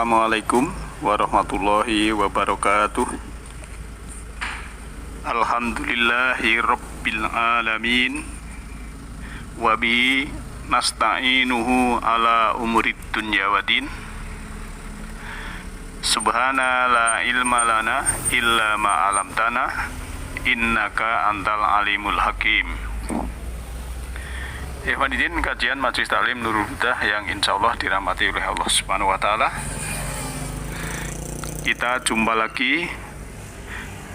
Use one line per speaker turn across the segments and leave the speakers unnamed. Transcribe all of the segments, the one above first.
Assalamualaikum warahmatullahi wabarakatuh. Alhamdulillahi rabbil alamin. Wabihi nasta'inuhu ala umurid dunya wadin. Subhana la ilma lana illa ma'alamtana innaka antal alimul hakim. Ikhwanidin, kajian Majelis Taklim Nurul Huda yang insyaallah dirahmati oleh Allah Subhanahu wa Ta'ala. Kita jumpa lagi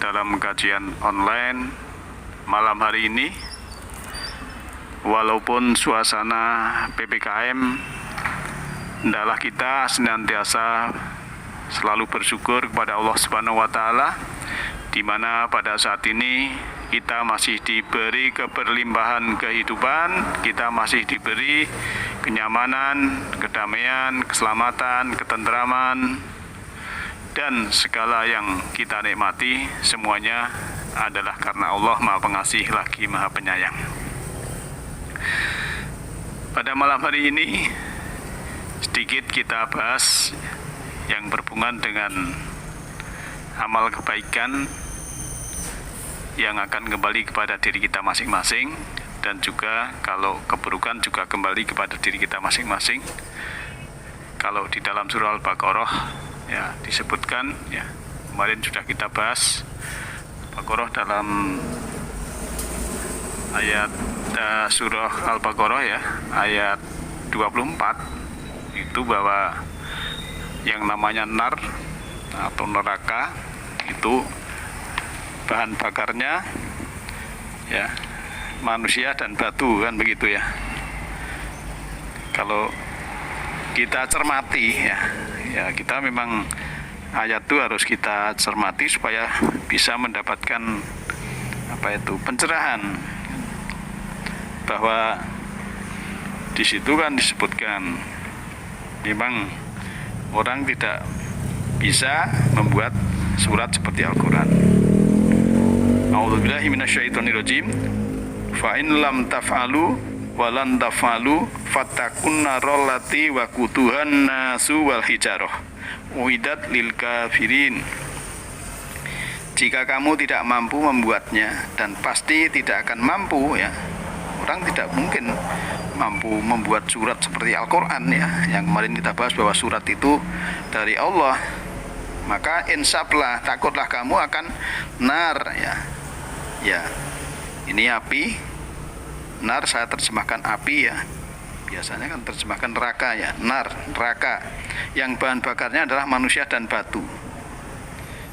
dalam kajian online malam hari ini. Walaupun suasana PPKM, hendaklah kita senantiasa selalu bersyukur kepada Allah Subhanahu wa Ta'ala, di mana pada saat ini kita masih diberi keberlimpahan kehidupan, kita masih diberi kenyamanan, kedamaian, keselamatan, ketentraman, dan segala yang kita nikmati semuanya adalah karena Allah Maha Pengasih lagi Maha Penyayang. Pada malam hari ini sedikit kita bahas yang berhubungan dengan amal kebaikan yang akan kembali kepada diri kita masing-masing, dan juga kalau keburukan juga kembali kepada diri kita masing-masing. Kalau di dalam surah Al-Baqarah ya disebutkan, ya kemarin sudah kita bahas Al-Baqarah dalam ayat surah Al-Baqarah ya ayat 24 itu bahwa yang namanya nar atau neraka itu bahan bakarnya ya manusia dan batu, kan begitu ya. Kalau kita cermati ya kita memang ayat itu harus kita cermati supaya bisa mendapatkan pencerahan, bahwa di situ kan disebutkan memang orang tidak bisa membuat surat seperti Al-Quran. A'udzubillahi minasyaitonirrajim. Fa in lam taf'alu wa lan taf'alu fattakun narallati wa quduhan nasu wal hijarah uidat lil kafirin. Jika kamu tidak mampu membuatnya, dan pasti tidak akan mampu ya. Orang tidak mungkin mampu membuat surat seperti Al-Quran ya. Yang kemarin kita bahas bahwa surat itu dari Allah. Maka insaplah, takutlah kamu akan nar ya. Ya, ini api. Nar saya terjemahkan api ya. Biasanya kan terjemahkan neraka ya. Nar, neraka. Yang bahan bakarnya adalah manusia dan batu,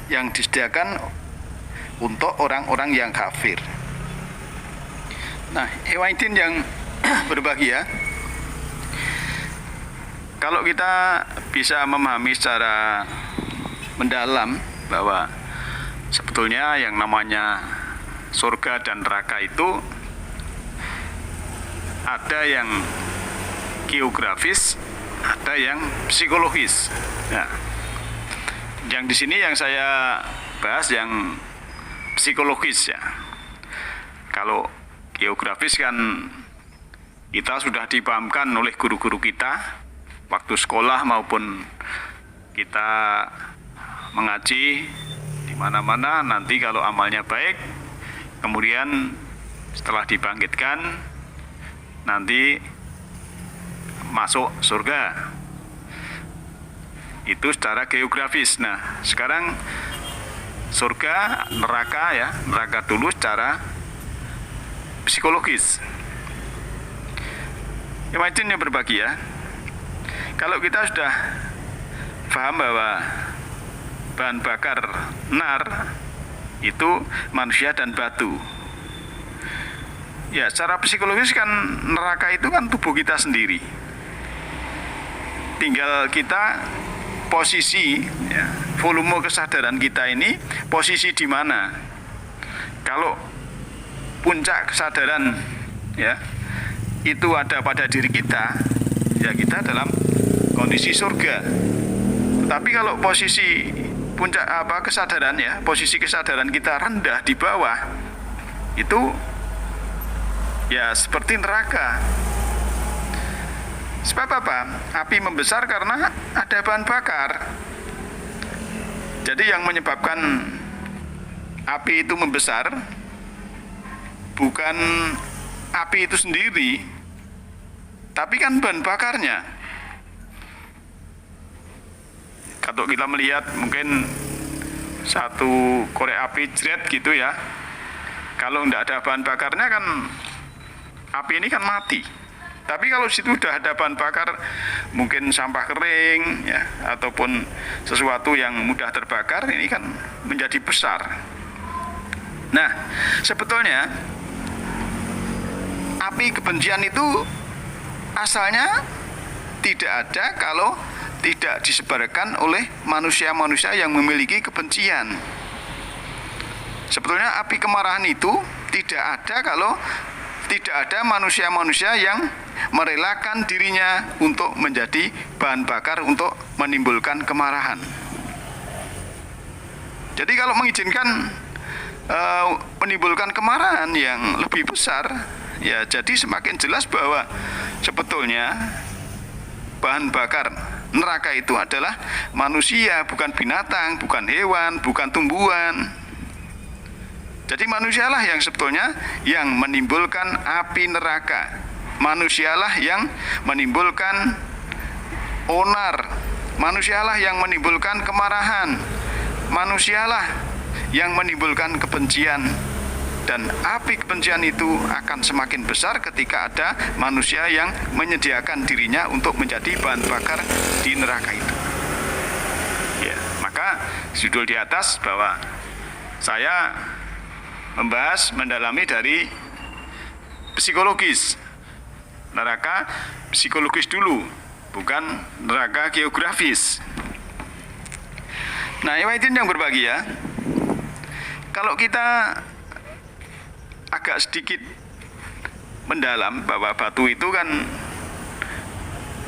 yang disediakan untuk orang-orang yang kafir. Nah, Ikhwaidin yang berbahagia, kalau kita bisa memahami secara mendalam bahwa sebetulnya yang namanya surga dan neraka itu ada yang geografis, ada yang psikologis. Nah, yang di sini yang saya bahas yang psikologis ya. Kalau geografis kan kita sudah dipahamkan oleh guru-guru kita waktu sekolah maupun kita mengaji di mana-mana. Nanti kalau amalnya baik, kemudian setelah dibangkitkan nanti masuk surga. Itu secara geografis. Nah, sekarang surga, neraka ya, neraka dulu secara psikologis. Yang berbahagia, kalau kita sudah paham bahwa bahan bakar nar itu manusia dan batu. Ya, secara psikologis kan neraka itu kan tubuh kita sendiri. Tinggal kita posisi ya, volume kesadaran kita ini posisi di mana. Kalau puncak kesadaran ya itu ada pada diri kita, ya kita dalam kondisi surga. Tapi kalau posisi puncak kesadaran ya, posisi kesadaran kita rendah di bawah, itu ya seperti neraka. Sebab apa? Api membesar karena ada bahan bakar. Jadi yang menyebabkan api itu membesar bukan api itu sendiri, tapi kan bahan bakarnya. Kalau kita melihat mungkin satu korek api jret gitu ya, kalau tidak ada bahan bakarnya kan api ini kan mati. Tapi kalau situ sudah ada bahan bakar, mungkin sampah kering ya, ataupun sesuatu yang mudah terbakar, ini kan menjadi besar. Nah, sebetulnya api kebencian itu asalnya tidak ada kalau tidak disebarkan oleh manusia-manusia yang memiliki kebencian. Sebetulnya api kemarahan itu tidak ada kalau tidak ada manusia-manusia yang merelakan dirinya untuk menjadi bahan bakar untuk menimbulkan kemarahan. Jadi kalau mengizinkan menimbulkan kemarahan yang lebih besar, ya jadi semakin jelas bahwa sebetulnya bahan bakar neraka itu adalah manusia, bukan binatang, bukan hewan, bukan tumbuhan. Jadi manusialah yang sebetulnya yang menimbulkan api neraka. Manusialah yang menimbulkan onar. Manusialah yang menimbulkan kemarahan. Manusialah yang menimbulkan kebencian. Dan api kebencian itu akan semakin besar ketika ada manusia yang menyediakan dirinya untuk menjadi bahan bakar di neraka itu. Ya, maka judul di atas bahwa saya mendalami dari psikologis. Neraka psikologis dulu, bukan neraka geografis. Nah, Iwaidin yang berbahagia, kalau kita agak sedikit mendalam bahwa batu itu kan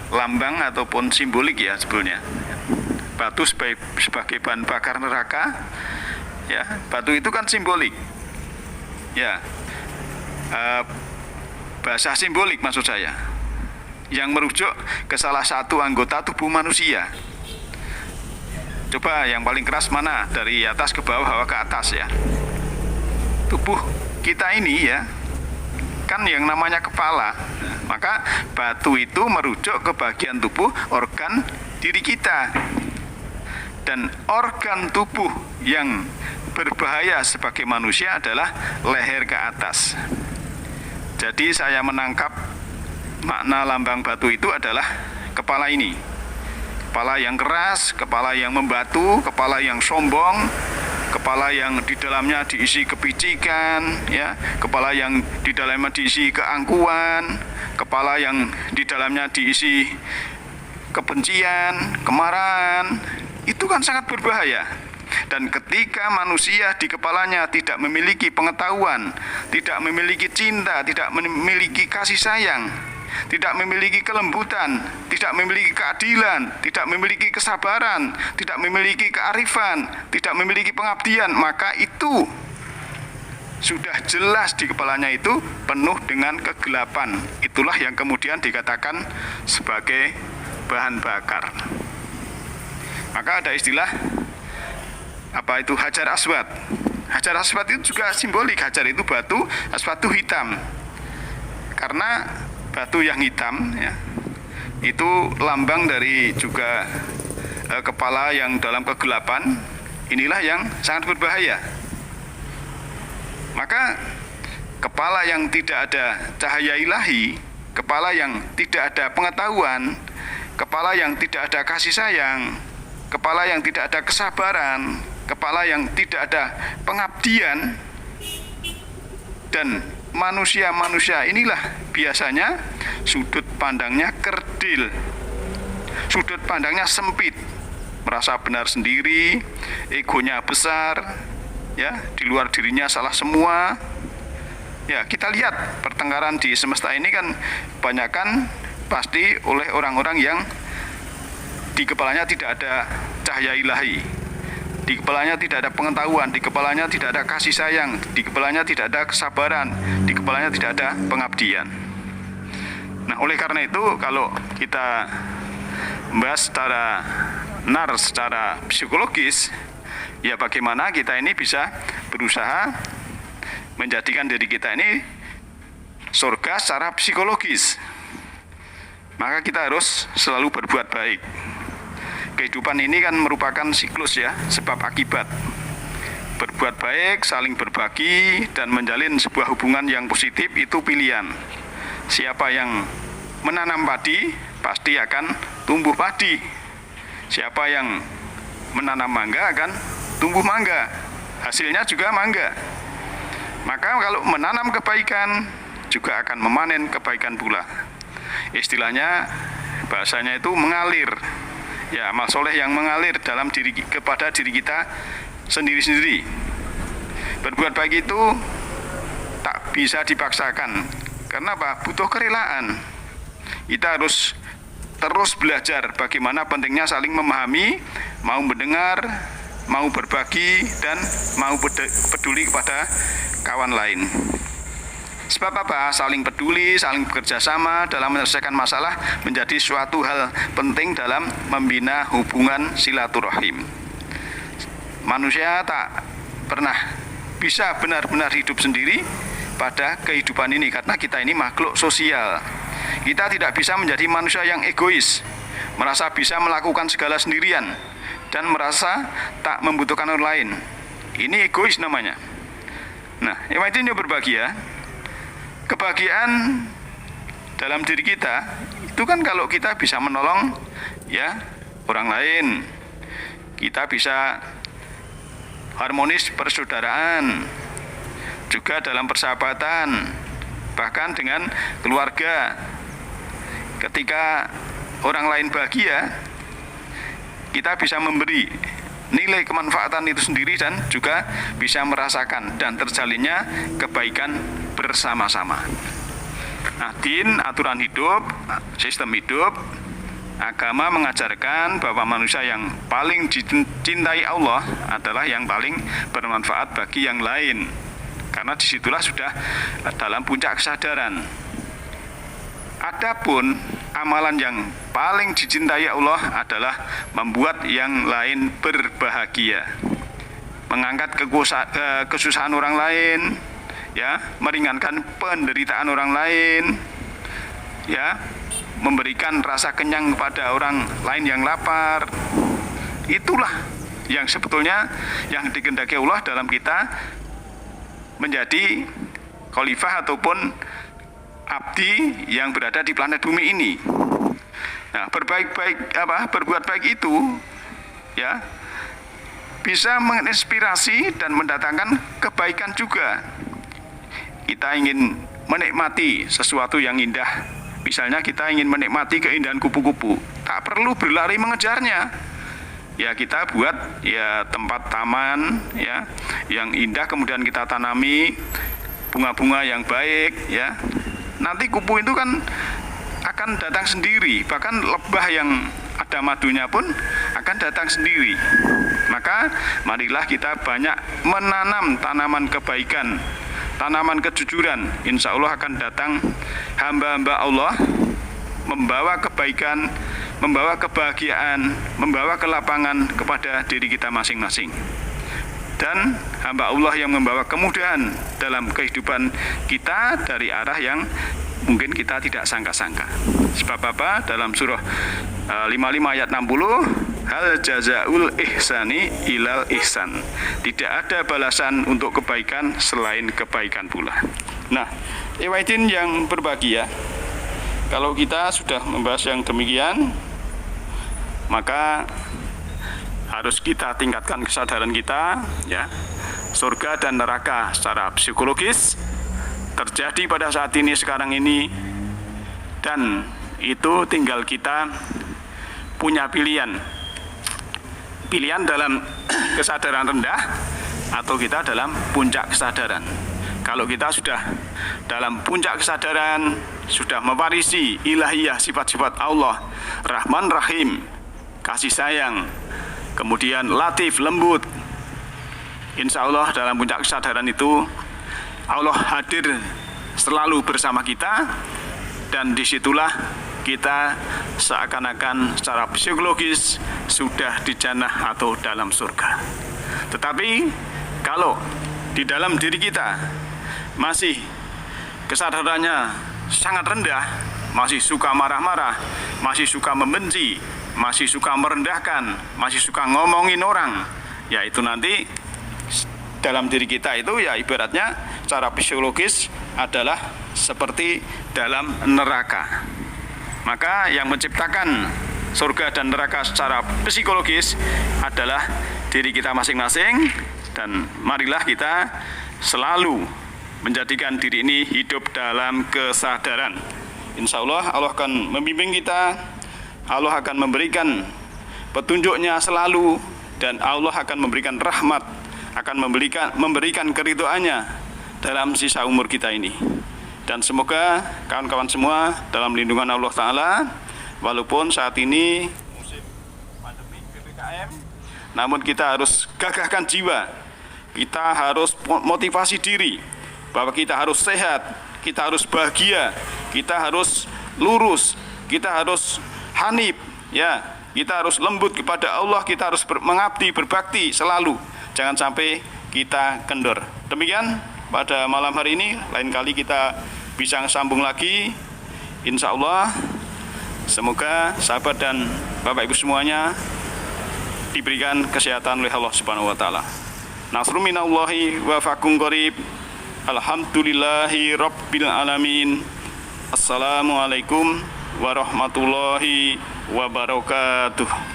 lambang ataupun simbolik ya sebetulnya. Batu sebagai bahan bakar neraka, ya, batu itu kan simbolik. Ya, bahasa simbolik maksud saya, yang merujuk ke salah satu anggota tubuh manusia. Coba yang paling keras mana, dari atas ke bawah ke atas ya. Tubuh kita ini ya, kan yang namanya kepala. Maka batu itu merujuk ke bagian tubuh organ diri kita. Dan organ tubuh yang berbahaya sebagai manusia adalah leher ke atas. Jadi saya menangkap makna lambang batu itu adalah kepala ini. Kepala yang keras, kepala yang membatu, kepala yang sombong, kepala yang di dalamnya diisi kepicikan, ya, kepala yang di dalamnya diisi keangkuhan, kepala yang di dalamnya diisi kebencian, kemarahan. Itu kan sangat berbahaya. Dan ketika manusia di kepalanya tidak memiliki pengetahuan, tidak memiliki cinta, tidak memiliki kasih sayang, tidak memiliki kelembutan, tidak memiliki keadilan, tidak memiliki kesabaran, tidak memiliki kearifan, tidak memiliki pengabdian, maka itu sudah jelas di kepalanya itu penuh dengan kegelapan. Itulah yang kemudian dikatakan sebagai bahan bakar. Maka ada istilah apa itu hajar aswad. Hajar aswad itu juga simbolik. Hajar itu batu, aswad itu hitam. Karena batu yang hitam ya, itu lambang dari juga kepala yang dalam kegelapan. Inilah yang sangat berbahaya. Maka kepala yang tidak ada cahaya ilahi, kepala yang tidak ada pengetahuan, kepala yang tidak ada kasih sayang, kepala yang tidak ada kesabaran, kepala yang tidak ada pengabdian, dan manusia-manusia inilah biasanya sudut pandangnya kerdil, sudut pandangnya sempit, merasa benar sendiri, egonya besar, ya, di luar dirinya salah semua. Ya, kita lihat pertengkaran di semesta ini kan kebanyakan pasti oleh orang-orang yang di kepalanya tidak ada cahaya ilahi, di kepalanya tidak ada pengetahuan, di kepalanya tidak ada kasih sayang, di kepalanya tidak ada kesabaran, di kepalanya tidak ada pengabdian. Nah, Nah, oleh karena itu kalau kita membahas secara psikologis, ya bagaimana kita ini bisa berusaha menjadikan diri kita ini surga secara psikologis. Maka kita harus selalu berbuat baik. Kehidupan ini kan merupakan siklus ya, sebab akibat. Berbuat baik, saling berbagi, dan menjalin sebuah hubungan yang positif itu pilihan. Siapa yang menanam padi, pasti akan tumbuh padi. Siapa yang menanam mangga akan tumbuh mangga. Hasilnya juga mangga. Maka kalau menanam kebaikan, juga akan memanen kebaikan pula. Istilahnya, bahasanya itu mengalir. Ya, amal soleh yang mengalir dalam kepada diri kita sendiri-sendiri. Berbuat baik itu tak bisa dipaksakan. Karena apa? Butuh kerelaan. Kita harus terus belajar bagaimana pentingnya saling memahami, mau mendengar, mau berbagi, dan mau peduli kepada kawan lain. Sebab apa? Saling peduli, saling bekerja sama dalam menyelesaikan masalah menjadi suatu hal penting dalam membina hubungan silaturahim. Manusia tak pernah bisa benar-benar hidup sendiri pada kehidupan ini karena kita ini makhluk sosial. Kita tidak bisa menjadi manusia yang egois, merasa bisa melakukan segala sendirian, dan merasa tak membutuhkan orang lain. Ini egois namanya. Nah, yang ini berbagi ya. Kebahagiaan dalam diri kita itu kan kalau kita bisa menolong ya orang lain, kita bisa harmonis persaudaraan, juga dalam persahabatan, bahkan dengan keluarga. Ketika orang lain bahagia, kita bisa memberi nilai kemanfaatan itu sendiri dan juga bisa merasakan dan terjalinnya kebaikan bersama-sama. Nah, din, aturan hidup, sistem hidup, agama mengajarkan bahwa manusia yang paling dicintai Allah adalah yang paling bermanfaat bagi yang lain. Karena disitulah sudah dalam puncak kesadaran. Adapun amalan yang paling dicintai Allah adalah membuat yang lain berbahagia, mengangkat kesusahan orang lain, ya, meringankan penderitaan orang lain, ya, memberikan rasa kenyang kepada orang lain yang lapar. Itulah yang sebetulnya yang dikehendaki Allah dalam kita menjadi khalifah ataupun abdi yang berada di planet bumi ini. Nah, berbuat baik itu ya bisa menginspirasi dan mendatangkan kebaikan juga. Kita ingin menikmati sesuatu yang indah. Misalnya kita ingin menikmati keindahan kupu-kupu, tak perlu berlari mengejarnya. Ya, kita buat ya tempat taman ya yang indah, kemudian kita tanami bunga-bunga yang baik ya. Nanti kupu itu kan akan datang sendiri, bahkan lebah yang ada madunya pun akan datang sendiri. Maka marilah kita banyak menanam tanaman kebaikan, tanaman kejujuran. Insya Allah akan datang hamba-hamba Allah membawa kebaikan, membawa kebahagiaan, membawa kelapangan kepada diri kita masing-masing. Dan hamba Allah yang membawa kemudahan dalam kehidupan kita dari arah yang mungkin kita tidak sangka-sangka. Sebab apa? Dalam surah 55 ayat 60, hal jazaul ihsani ilal ihsan. Tidak ada balasan untuk kebaikan selain kebaikan pula. Nah, ewaidin yang berbahagia, kalau kita sudah membahas yang demikian, maka harus kita tingkatkan kesadaran kita ya. Surga dan neraka secara psikologis terjadi pada saat ini, sekarang ini, dan itu tinggal kita punya pilihan dalam kesadaran rendah atau kita dalam puncak kesadaran. Kalau kita sudah dalam puncak kesadaran, sudah mewarisi ilahiyah sifat-sifat Allah, Rahman Rahim, kasih sayang, kemudian latif, lembut, insya Allah dalam puncak kesadaran itu Allah hadir selalu bersama kita dan disitulah kita seakan-akan secara psikologis sudah di jannah atau dalam surga. Tetapi kalau di dalam diri kita masih kesadarannya sangat rendah, masih suka marah-marah, masih suka membenci, masih suka merendahkan, masih suka ngomongin orang, ya itu nanti dalam diri kita itu ya ibaratnya secara psikologis adalah seperti dalam neraka. Maka yang menciptakan surga dan neraka secara psikologis adalah diri kita masing-masing, dan marilah kita selalu menjadikan diri ini hidup dalam kesadaran. Insya Allah Allah akan membimbing kita, Allah akan memberikan petunjuknya selalu, dan Allah akan memberikan rahmat, akan memberikan keridhoannya dalam sisa umur kita ini. Dan semoga kawan-kawan semua dalam lindungan Allah Ta'ala, walaupun saat ini musim pandemi PPKM, namun kita harus gagahkan jiwa, kita harus motivasi diri, bahwa kita harus sehat, kita harus bahagia, kita harus lurus, kita harus hanif, ya, kita harus lembut kepada Allah, kita harus mengabdi, berbakti selalu. Jangan sampai kita kendor. Demikian pada malam hari ini, lain kali kita bisa sambung lagi, insya Allah. Semoga sahabat dan Bapak Ibu semuanya diberikan kesehatan oleh Allah Subhanahu wa taala. Nasrun minallahi wa fakum qarib. Alhamdulillahi rabbil alamin. Assalamualaikum warahmatullahi wabarakatuh.